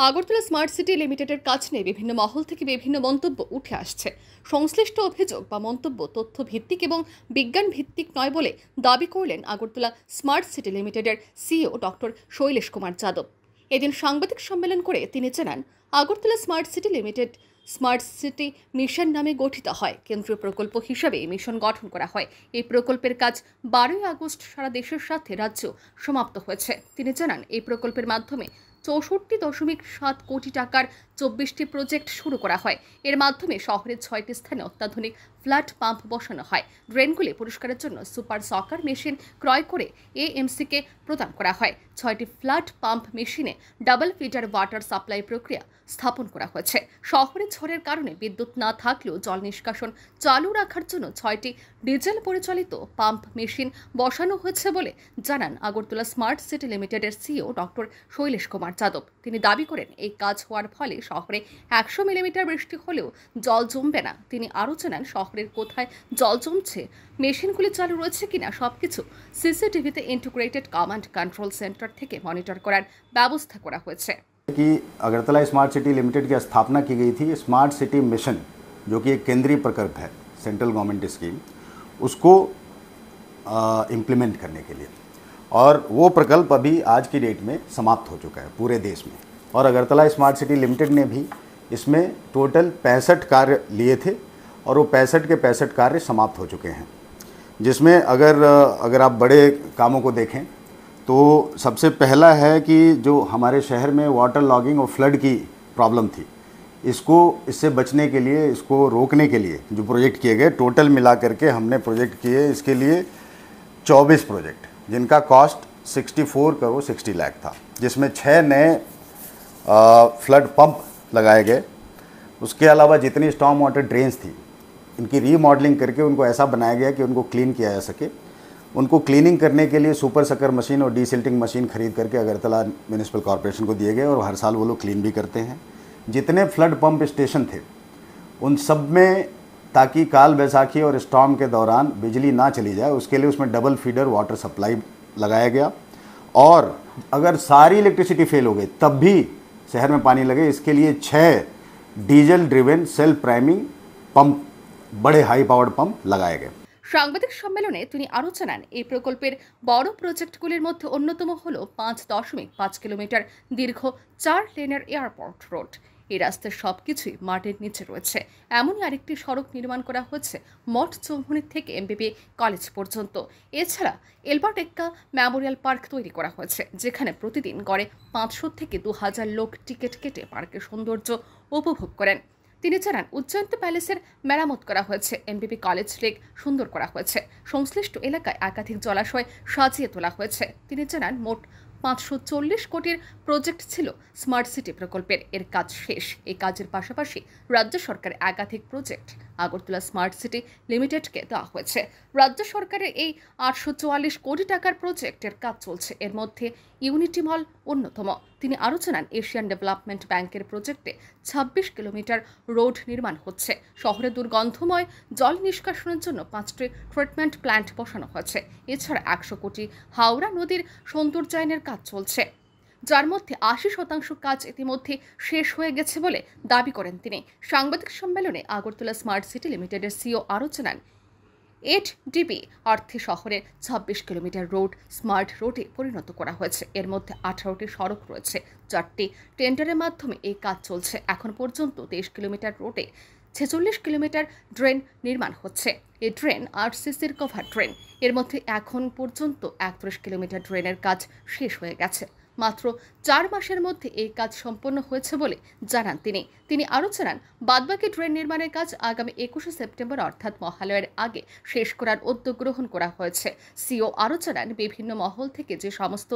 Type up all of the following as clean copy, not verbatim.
Agartala smart city লিমিটেডের কাজ নিয়ে বিভিন্ন মহল থেকে বিভিন্ন মন্তব্য উঠে আসছে। সংশ্লিষ্ট অভিযোগ বা মন্তব্য তথ্য ভিত্তিক এবং বিজ্ঞান ভিত্তিক নয় বলে দাবি করলেন আগরতলা স্মার্ট সিটি লিমিটেডের সিইও ডক্টর শৈলেশ কুমার যাদব। এদিন সাংবাদিক সম্মেলন করে তিনি জানান, Agartala smart city limited smart city mission নামে গঠিত হয়। কেন্দ্রীয় প্রকল্প হিসাবে এই মিশন গঠন করা হয়। এই প্রকল্পের কাজ 12ই আগস্ট সারা দেশের সাথে রাজ্য সমাপ্ত হয়েছে। তিনি জানান, এই প্রকল্পের মাধ্যমে 64.7 কোটি টাকার 24টি প্রজেক্ট শুরু করা হয়। এর মাধ্যমে শহরের 6টি স্থানে অত্যাধুনিক ফ্ল্যাট পাম্প বসানো হয়। ড্রেনগুলি পরিষ্কারের জন্য সুপার সকার মেশিন ক্রয় করে এএমসিকে প্রদান করা হয়। 6টি ফ্ল্যাট পাম্প মেশিনে ডাবল ফিটার ওয়াটার সাপ্লাই প্রক্রিয়া স্থাপন করা হয়েছে। শহরে ঝড়ের কারণে বিদ্যুৎ না থাকলেও জল নিষ্কাশন চালু রাখার জন্য 6টি ডিজেল পরিচালিত পাম্প মেশিন বসানো হয়েছে বলে জানান আগরতলা স্মার্ট সিটি লিমিটেডের সিইও ডক্টর শৈলেশ কুমার যাদব। তিনি দাবি করেন, এই কাজ হওয়ার ফলে শহরে 100 মিলিমিটার বৃষ্টি হলেও জল জমবে না। তিনি আরও জানান, শহরের কোথায় জল জমছে, মেশিনগুলি চালু রয়েছে কিনা সবকিছু সিসিটিভিতে ইন্টিগ্রেটেড কমান্ড কন্ট্রোল সেন্টার থেকে মনিটর করার ব্যবস্থা করা হয়েছে। कि अगरतला स्मार्ट सिटी लिमिटेड की स्थापना की गई थी स्मार्ट सिटी मिशन, जो कि एक केंद्रीय प्रकल्प है, सेंट्रल गवर्नमेंट स्कीम, उसको इम्प्लीमेंट करने के लिए। और वो प्रकल्प अभी आज की डेट में समाप्त हो चुका है पूरे देश में। और अगरतला स्मार्ट सिटी लिमिटेड ने भी इसमें टोटल 65 कार्य लिए थे और वो 65 के 65 कार्य समाप्त हो चुके हैं। जिसमें अगर आप बड़े कामों को देखें तो सबसे पहला है कि जो हमारे शहर में वाटर लॉगिंग और फ्लड की प्रॉब्लम थी, इससे बचने के लिए, इसको रोकने के लिए जो प्रोजेक्ट किए गए, टोटल मिला करके हमने प्रोजेक्ट किए इसके लिए 24 प्रोजेक्ट, जिनका कॉस्ट 64 करोड़ 60 लाख था, जिसमें 6 नए फ्लड पंप लगाए गए। उसके अलावा जितनी स्टॉर्म वाटर ड्रेन्स थी, इनकी रीमॉडलिंग करके उनको ऐसा बनाया गया कि उनको क्लीन किया जा सके। उनको क्लीनिंग करने के लिए सुपर सकर मशीन और डीसिल्टिंग मशीन खरीद करके अगरतला म्यूनिसिपल कॉर्पोरेशन को दिए गए और हर साल वो लोग क्लीन भी करते हैं। जितने फ्लड पंप स्टेशन थे उन सब में, ताकि काल बैसाखी और स्टॉर्म के दौरान बिजली ना चली जाए, उसके लिए उसमें डबल फीडर वाटर सप्लाई लगाया गया। और अगर सारी इलेक्ट्रिसिटी फेल हो गई तब भी शहर में पानी लगे, इसके लिए 6 diesel driven self priming pump, बड़े हाई पावर्ड पंप लगाए गए। সাংবাদিক সম্মেলনে তিনি আরও জানান, এই প্রকল্পের বড় প্রজেক্টগুলির মধ্যে অন্যতম হল 5.5 কিলোমিটার দীর্ঘ 4 লেনের এয়ারপোর্ট রোড। এই রাস্তার সবকিছুই মাটির নিচে রয়েছে। এমনই আরেকটি সড়ক নির্মাণ করা হয়েছে মঠ চৌমুহনী থেকে এমবিবি কলেজ পর্যন্ত। এছাড়া এলবার্ট এক্কা মেমোরিয়াল পার্ক তৈরি করা হয়েছে, যেখানে প্রতিদিন গড়ে 500 থেকে 2000 লোক টিকিট কেটে পার্কের সৌন্দর্য উপভোগ করেন। তিনি জানান, উজ্জয়ন্ত প্যালেসের মেরামত করা হয়েছে, এমবিবি কলেজ লেক সুন্দর করা হয়েছে, সংশ্লিষ্ট এলাকায় একাধিক জলাশয় সাজিয়ে তোলা হয়েছে। তিনি জানান, মোট 540 কোটির প্রজেক্ট ছিল স্মার্ট সিটি প্রকল্পের। এর কাজ শেষ। এই কাজের পাশাপাশি রাজ্য সরকারের একাধিক প্রজেক্ট আগরতলা স্মার্ট সিটি লিমিটেডকে দেওয়া হয়েছে। রাজ্য সরকারের এই 844 কোটি টাকার প্রজেক্টের কাজ চলছে। এর মধ্যে ইউনিটি মল অন্যতম। তিনি আরও জানান, এশিয়ান ডেভেলপমেন্ট ব্যাংকের প্রজেক্টে 26 কিলোমিটার রোড নির্মাণ হচ্ছে। শহরে দুর্গন্ধময় জল নিষ্কাশনের জন্য 5টি ট্রিটমেন্ট প্ল্যান্ট বসানো হয়েছে। এছাড়া 100 কোটি হাওড়া নদীর সৌন্দর্যায়নের কাজ চলছে, যার মধ্যে 80% কাজ ইতিমধ্যে শেষ হয়ে গেছে বলে দাবি করেন তিনি। সাংবাদিক সম্মেলনে আগরতলা স্মার্ট সিটি লিমিটেডের সিইও আরও জানান, 8DB অর্থে শহরের 26 কিলোমিটার রোড স্মার্ট রোডে পরিণত করা হয়েছে। এর মধ্যে 18টি সড়ক রয়েছে, 4টি টেন্ডারের মাধ্যমে এই কাজ চলছে। এখন পর্যন্ত 23 কিলোমিটার রোডে 46 কিলোমিটার ড্রেন নির্মাণ হচ্ছে। এই ড্রেন আরসিসির কভার ড্রেন। এর মধ্যে এখন পর্যন্ত 31 কিলোমিটার ড্রেনের কাজ শেষ হয়ে গেছে। মাত্র 4 মাসের মধ্যে এই কাজ সম্পন্ন হয়েছে বলে জানান তিনি। তিনি আরও জানান, বাদবাকি ড্রেন নির্মাণের কাজ আগামী 21শে সেপ্টেম্বর অর্থাৎ মহালয়ার আগে শেষ করার উদ্যোগ গ্রহণ করা হয়েছে। সিও আরও জানান, বিভিন্ন মহল থেকে যে সমস্ত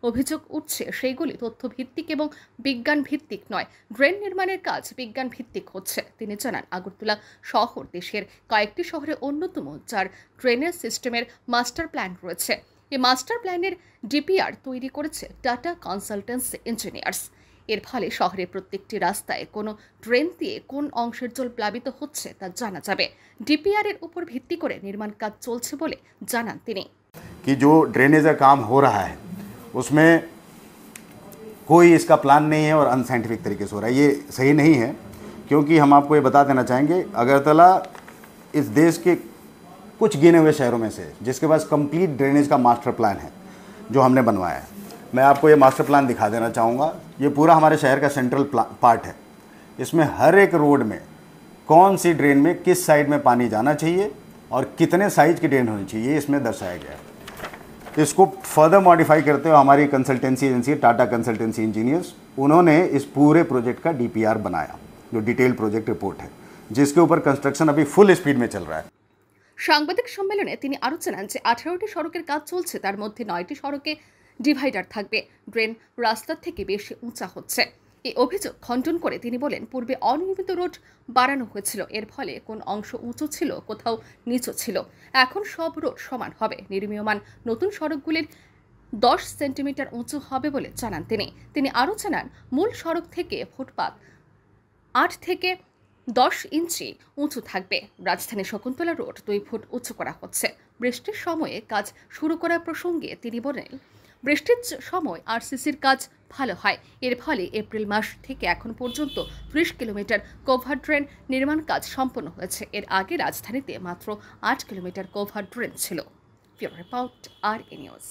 অভিযোগ উঠছে সেইগুলি তথ্য ভিত্তিক এবং বিজ্ঞান ভিত্তিক নয়। ড্রেন নির্মাণের কাজ বিজ্ঞান ভিত্তিক হচ্ছে। তিনি জানান, আগরতলা শহর দেশের কয়েকটি শহরে অন্যতম, যার ড্রেনেজ সিস্টেমের মাস্টার প্ল্যান রয়েছে। এই মাস্টার প্ল্যানের ডিপিআর তৈরি করেছে টাটা কনসালটেন্সি ইঞ্জিনিয়ার্স। এর ফলে শহরের প্রত্যেকটি রাস্তায় কোনো ড্রেন দিয়ে কোন অংশের জল প্লাবিত হচ্ছে তা জানা যাবে। ডিপিআর এর উপর ভিত্তি করে নির্মাণ কাজ চলছে বলে জানান তিনি। कि जो ड्रेनेज का काम हो रहा है उसमें कोई इसका प्लान नहीं है और अनसाइंटिफिक तरीके से हो रहा है। ये सही नहीं है, क्योंकि हम आपको ये बता देना चाहेंगे, अगरतला इस देश के कुछ गिने हुए शहरों में से जिसके पास कंप्लीट ड्रेनेज का मास्टर प्लान है जो हमने बनवाया है। मैं आपको ये मास्टर प्लान दिखा देना चाहूँगा। ये पूरा हमारे शहर का सेंट्रल पार्ट है। इसमें हर एक रोड में कौन सी ड्रेन में किस साइड में पानी जाना चाहिए और कितने साइज की ड्रेन होनी चाहिए, इसमें दर्शाया गया है। इसको फर्दर मॉडिफाई करते हुए हमारी consultancy agency Tata consultancy engineers, उन्होंने इस पूरे प्रोजेक्ट का DPR बनाया, जो डिटेल प्रोजेक्ट रिपोर्ट है, जिसके ऊपर कंस्ट्रक्शन अभी फुल स्पीड में चल रहा है। সাংবাদিক সম্মেলনে তিনি আরও জানান যে 18টি সড়কের কাজ চলছে, তার মধ্যে 9টি সড়কে ডিভাইডার থাকবে। ড্রেন রাস্তার থেকে বেশি উঁচা হচ্ছে। এই অভিযোগ খণ্ডন করে তিনি বলেন, পূর্বে অনিয়মিত রোড বাড়ানো হয়েছিল, এর ফলে কোন অংশ উঁচু ছিল, কোথাও নিচু ছিল। এখন সব রোড সমান হবে। নির্মীয়মান নতুন সড়কগুলির 10 সেন্টিমিটার উঁচু হবে বলে জানান তিনি আরও জানান, মূল সড়ক থেকে ফুটপাত 8 থেকে 10 ইঞ্চি উঁচু থাকবে। রাজধানী শকুন্তলা রোড 2 ফুট উঁচু করা হচ্ছে। বৃষ্টির সময়ে কাজ শুরু করার প্রসঙ্গে তিনি বলেন, বৃষ্টির সময় RCCর কাজ ভালো হয়। এর ফলে এপ্রিল মাস থেকে এখন পর্যন্ত 30 কিলোমিটার কভার ড্রেন নির্মাণ কাজ সম্পন্ন হয়েছে। এর আগে রাজধানীতে মাত্র 8 কিলোমিটার কভার ড্রেন ছিল। Bureau report, RA news.